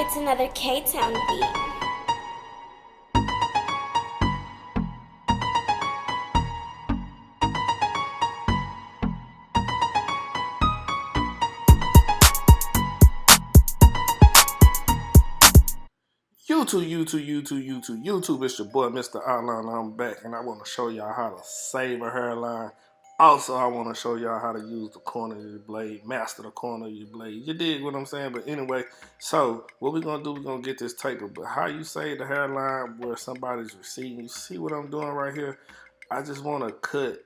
It's another K-Town beat. YouTube, it's your boy, Mr. Outline. I'm back, and I want to show y'all how to save a hairline. Also, I want to show y'all how to use the corner of your blade, master the corner of your blade. You dig what I'm saying? But anyway, so what we're going to do, we're going to get this taper. But how you save the hairline where somebody's receding, you see what I'm doing right here? I just want to cut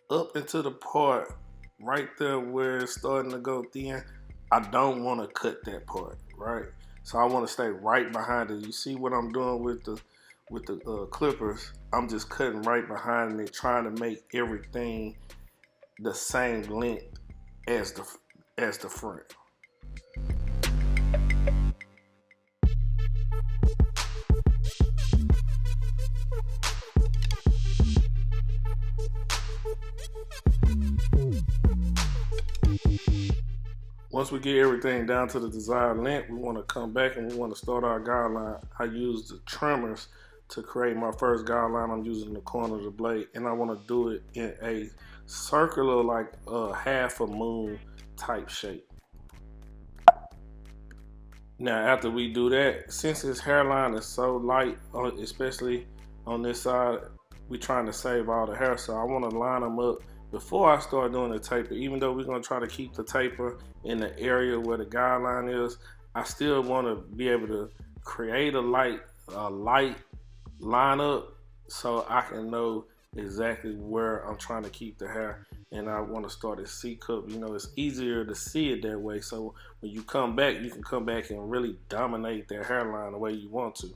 up into the part right there where it's starting to go thin. I don't want to cut that part, right? So I want to stay right behind it. You see what I'm doing with the clippers? I'm just cutting right behind it, trying to make everything the same length as the front. Once we get everything down to the desired length, we want to come back and we want to start our guideline. I use the trimmers to create my first guideline. I'm using the corner of the blade, and I want to do it in a circular, like a half a moon type shape. Now, after we do that, since this hairline is so light, especially on this side, we're trying to save all the hair, so I want to line them up before I start doing the taper. Even though we're going to try to keep the taper in the area where the guideline is, I still want to be able to create a light line up so I can know exactly where I'm trying to keep the hair. And I want to start a C cup. You know, it's easier to see it that way. So when you come back, you can come back and really dominate that hairline the way you want to.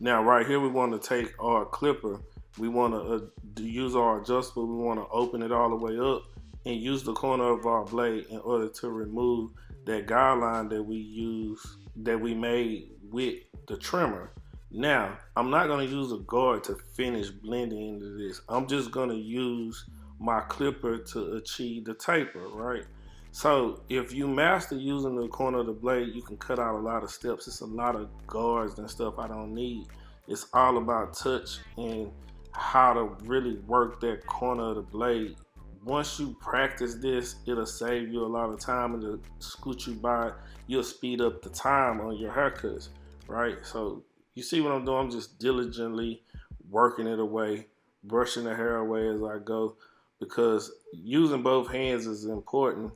Now, right here, we want to take our clipper. We want to use our adjustable. We want to open it all the way up and use the corner of our blade in order to remove that guideline that we made with the trimmer. Now, I'm not going to use a guard to finish blending into this. I'm just going to use my clipper to achieve the taper, right? So if you master using the corner of the blade, you can cut out a lot of steps. It's a lot of guards and stuff I don't need. It's all about touch and how to really work that corner of the blade. Once you practice this, it'll save you a lot of time and it'll scoot you by. You'll speed up the time on your haircuts, right? So you see what I'm doing? I'm just diligently working it away, brushing the hair away as I go, because using both hands is important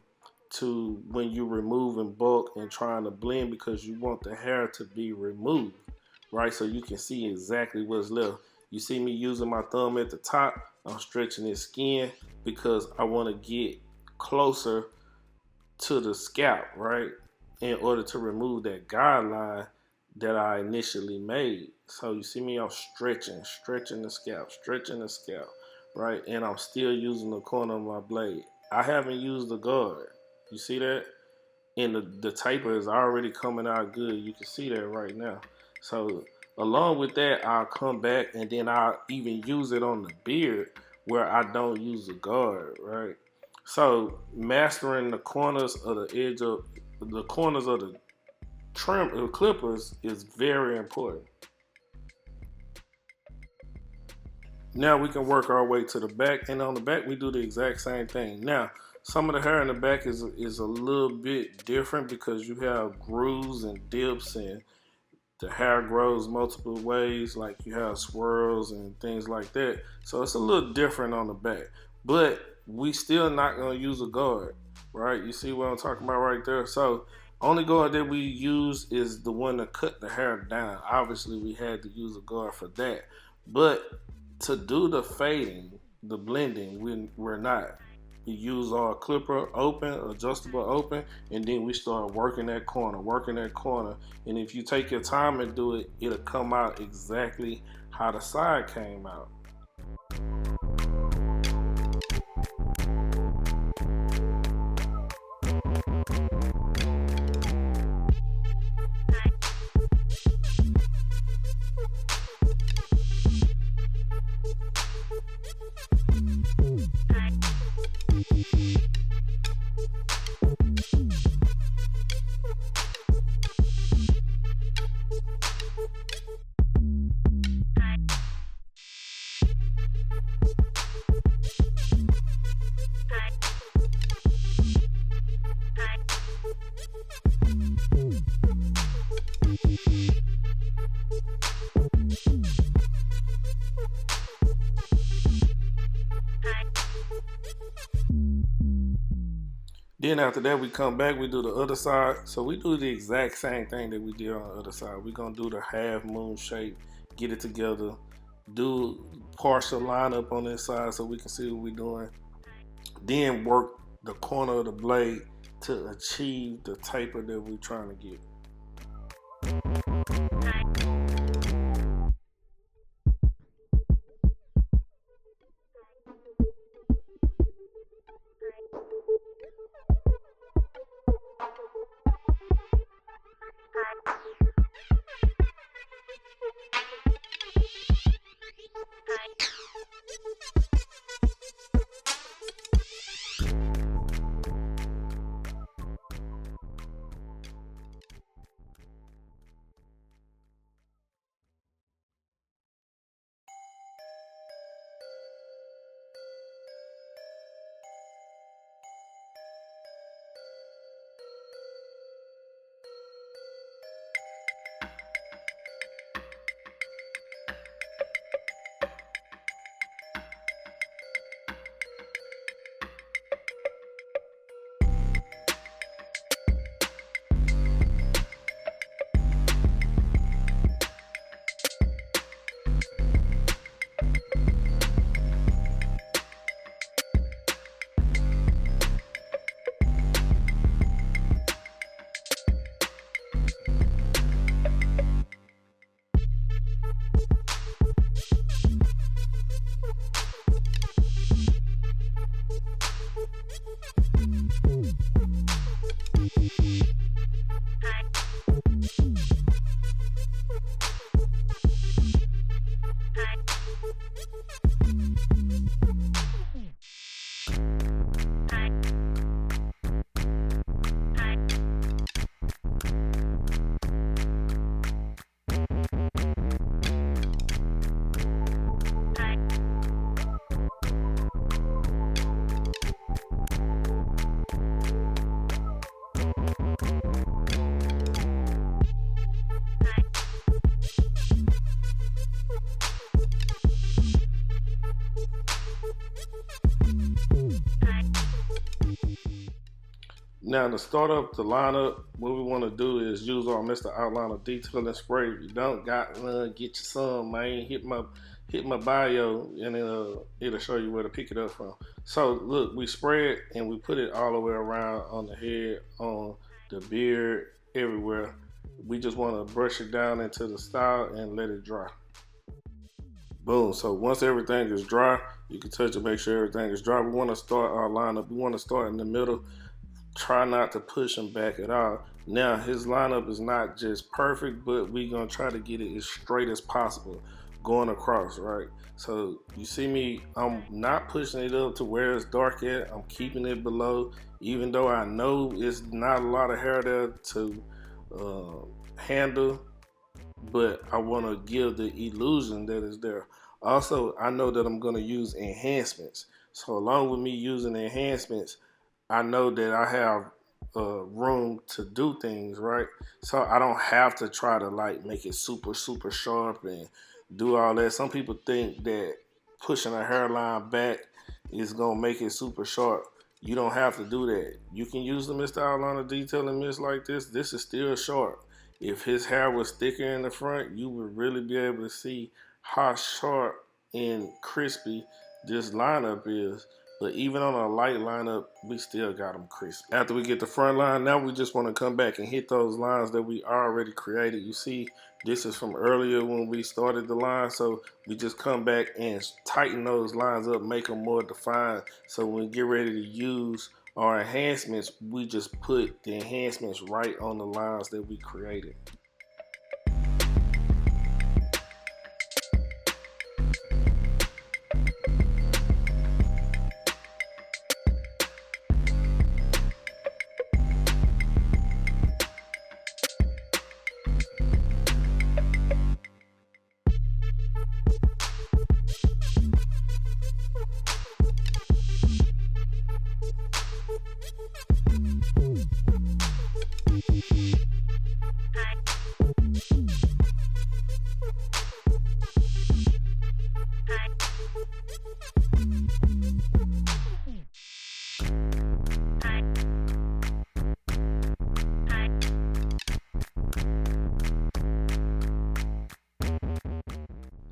to when you remove in bulk and trying to blend, because you want the hair to be removed, right? So you can see exactly what's left. You see me using my thumb at the top. I'm stretching his skin because I want to get closer to the scalp, right? In order to remove that guideline that I initially made. So you see me, I'm stretching the scalp, right? And I'm still using the corner of my blade. I haven't used the guard. You see that? And the taper is already coming out good. You can see that right now. So along with that, I'll come back and then I'll even use it on the beard where I don't use the guard, right? So mastering the corners of the corners of the clippers is very important. Now we can work our way to the back, and on the back we do the exact same thing. Now, some of the hair in the back is a little bit different because you have grooves and dips, and the hair grows multiple ways, like you have swirls and things like that. So it's a little different on the back, but we still not gonna use a guard, right? You see what I'm talking about right there? So only guard that we use is the one to cut the hair down. Obviously we had to use a guard for that, but to do the fading, the blending, we're not. We use our clipper open, adjustable open, and then we start working that corner. And if you take your time and do it, it'll come out exactly how the side came out. Then after that, we come back, we do the other side. So we do the exact same thing that we did on the other side. We're gonna do the half moon shape, get it together, do partial lineup on this side so we can see what we're doing. Then work the corner of the blade to achieve the taper that we're trying to get. Now to start up the lineup, what we want to do is use our Mr. Outliner detailing spray. If you don't got one, get you some, man. Hit my bio and it'll show you where to pick it up from. So look, we spray it and we put it all the way around on the head, on the beard, everywhere. We just want to brush it down into the style and let it dry. Boom. So once everything is dry, you can touch it, make sure everything is dry. We want to start our lineup. We want to start in the middle. Try not to push him back at all. Now his lineup is not just perfect, but we're gonna try to get it as straight as possible going across, right? So you see me, I'm not pushing it up to where it's dark at. I'm keeping it below, even though I know it's not a lot of hair there to handle, but I want to give the illusion that it's there. Also, I know that I'm gonna use enhancements. So along with me using enhancements, I know that I have room to do things, right? So I don't have to try to like make it super sharp and do all that. Some people think that pushing a hairline back is gonna make it super sharp. You don't have to do that. You can use the Mr. Outliner detailing mist like this. This is still sharp. If his hair was thicker in the front, you would really be able to see how sharp and crispy this lineup is. But even on a light lineup, we still got them crisp. After we get the front line, now we just want to come back and hit those lines that we already created. You see, this is from earlier when we started the line. So we just come back and tighten those lines up, make them more defined. So when we get ready to use our enhancements, we just put the enhancements right on the lines that we created.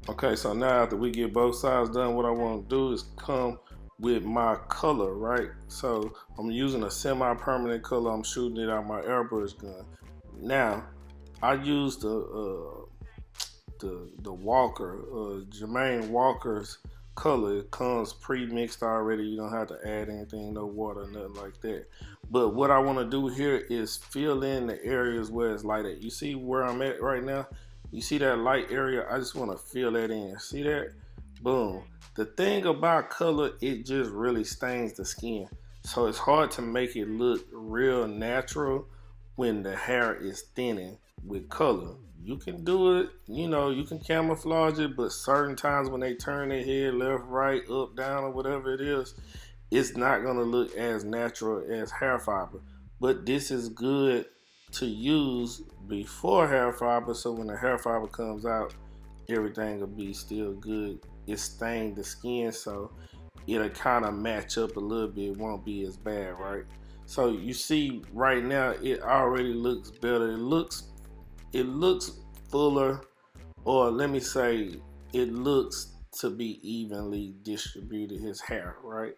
Okay, so now after we get both sides done, what I want to do is come with my color, right? So I'm using a semi-permanent color. I'm shooting it out my airbrush gun. Now I use the Walker, Jermaine Walker's color. It comes pre-mixed already. You don't have to add anything, no water, nothing like that. But what I want to do here is fill in the areas where it's light at. You see where I'm at right now? You see that light area? I just want to fill that in. See that? Boom. The thing about color, it just really stains the skin. So it's hard to make it look real natural when the hair is thinning with color. You can do it, you know, you can camouflage it, but certain times when they turn their head left, right, up, down, or whatever it is, it's not gonna look as natural as hair fiber. But this is good to use before hair fiber, so when the hair fiber comes out, everything will be still good. It stained the skin, so it'll kind of match up a little bit. It won't be as bad, right? So you see right now, it already looks better. It looks fuller, or let me say, it looks to be evenly distributed, his hair, right?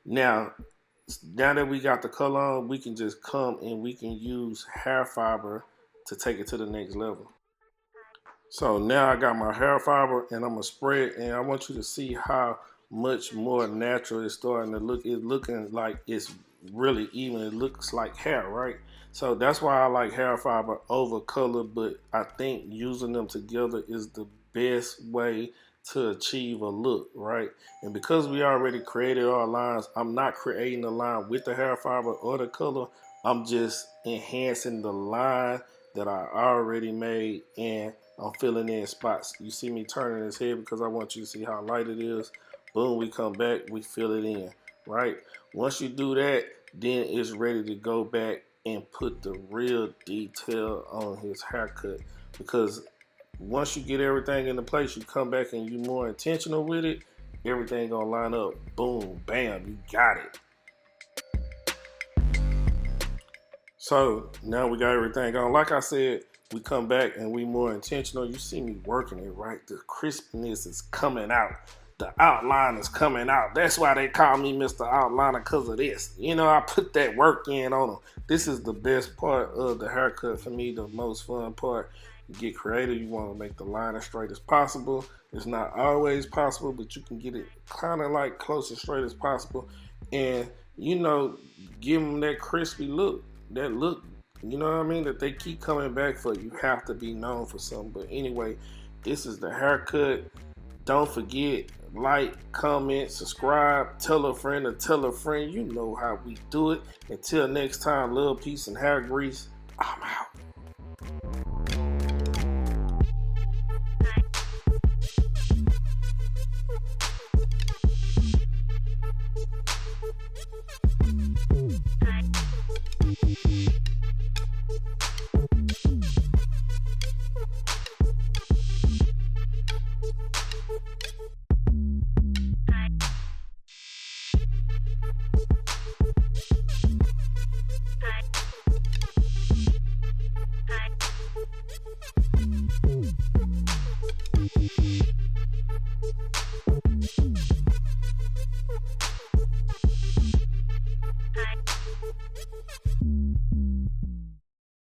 Now, now that we got the color on, we can just come and we can use hair fiber to take it to the next level. So now I got my hair fiber and I'm gonna spray it, and I want you to see how much more natural it's starting to look. It's looking like it's really even. It looks like hair, right? So that's why I like hair fiber over color, but I think using them together is the best way to achieve a look, right? And because we already created our lines, I'm not creating the line with the hair fiber or the color. I'm just enhancing the line that I already made, and I'm filling in spots. You see me turning his head because I want you to see how light it is. Boom, we come back, we fill it in, right? Once you do that, then it's ready to go back and put the real detail on his haircut. Because once you get everything into place, you come back and you're more intentional with it, everything gonna line up. Boom, bam, you got it. So now we got everything on. Like I said, we come back and we more intentional. You see me working it, right? The crispness is coming out. The outline is coming out. That's why they call me Mr. Outliner, because of this. You know, I put that work in on them. This is the best part of the haircut for me, the most fun part. You get creative. You want to make the line as straight as possible. It's not always possible, but you can get it kind of like close as straight as possible. And, you know, give them that crispy look. That look, you know what I mean, that they keep coming back for. You have to be known for something. But anyway, this is the haircut. Don't forget, like, comment, subscribe, tell a friend or tell a friend. You know how we do it. Until next time, love, peace, and hair grease. I'm out.